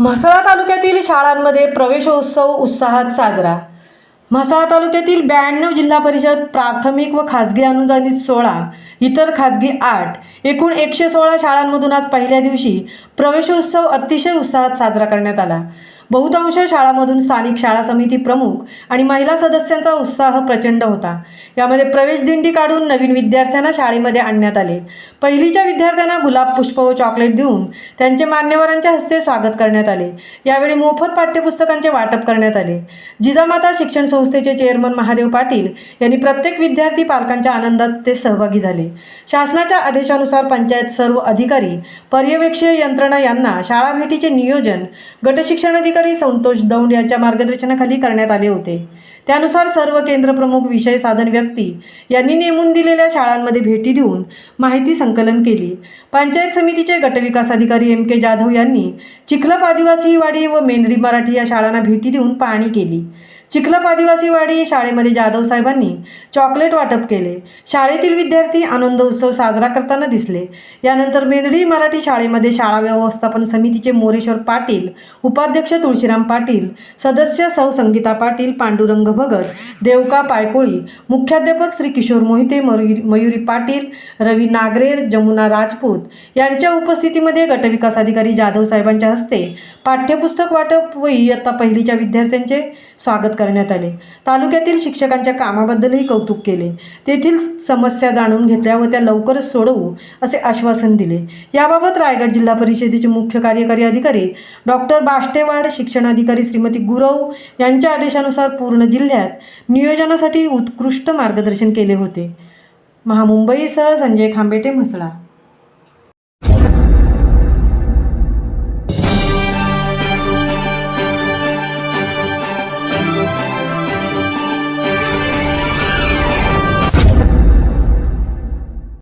म्हसळा तालुक्यातील शाळांमध्ये प्रवेशोत्सव उत्साहात साजरा। म्हसळा तालुक्यातील 92 जिल्हा परिषद प्राथमिक व खाजगी अनुदानित 16, इतर खाजगी 8, एकूण 116 शाळांमधून आज पहिल्या दिवशी प्रवेशोत्सव अतिशय उत्साहात साजरा करण्यात आला। बहुतांश शाळांमधून स्थानिक शाळा समिती प्रमुख आणि महिला सदस्यांचा उत्साह प्रचंड होता। यामध्ये प्रवेश दिंडी काढून नवीन विद्यार्थ्यांना शाळेमध्ये आणण्यात आले। पहिलीच्या विद्यार्थ्यांना गुलाब, पुष्प व चॉकलेट देऊन त्यांचे मान्यवरांच्या हस्ते स्वागत करण्यात आले। यावेळी मोफत पाठ्यपुस्तकांचे वाटप करण्यात आले। जिजामाता शिक्षण संस्थेचे चेअरमन महादेव पाटील यांनी प्रत्येक विद्यार्थी पालकांच्या आनंदात ते सहभागी झाले। शासनाच्या आदेशानुसार पंचायत सर्व अधिकारी, पर्यवेक्षक यंत्रणा यांना शाळा भेटीचे नियोजन गट शिक्षणाधिकारी संतोष दौंड यांच्या मार्गदर्शनाखाली करण्यात आले होते। त्यानुसार सर्व केंद्र प्रमुख, विषय साधन व्यक्ती यांनी नेमून दिलेल्या शाळांमध्ये भेटी देऊन माहिती संकलन केली। पंचायत समितीचे गटविकास अधिकारी MK जाधव यांनी चिखलप आदिवासी वाडी व मेंदरी मराठी या शाळांना भेटी देऊन पाहणी केली। चिखलप आदिवासी वाडी शाळेमध्ये जाधव साहेबांनी चॉकलेट वाटप केले। शाळेतील विद्यार्थी आनंद उत्सव साजरा करताना दिसले। यानंतर मेंदरी मराठी शाळेमध्ये शाळा व्यवस्थापन समितीचे मोरेश्वर पाटील, उपाध्यक्ष तुळशीराम पाटील, सदस्य सौ संगीता पाटील, पांडुरंग भगत, देवका पायकोळी, मुख्याध्यापक श्री किशोर मोहिते, मयुरी पाटील, रवी नागरेर, जमुना राजपूत यांच्या उपस्थितीमध्ये गटविकास अधिकारी जाधव साहेबांच्या हस्ते पाठ्यपुस्तक वाटप व इयत्ता पहिलीच्या विद्यार्थ्यांचे स्वागत करण्यात आले। तालुक्यातील शिक्षकांच्या कामाबद्दलही कौतुक केले। तेथील समस्या जाणून घेतल्या व त्या लवकरच सोडवू असे आश्वासन दिले। याबाबत रायगड जिल्हा परिषदेचे मुख्य कार्यकारी अधिकारी डॉक्टर बाष्टेवाड, शिक्षणाधिकारी श्रीमती गुरव यांच्या आदेशानुसार पूर्ण जिल्ह्यात नियोजनासाठी उत्कृष्ट मार्गदर्शन केले होते। महामुंबईसह संजय खांबेटे, म्हसळा।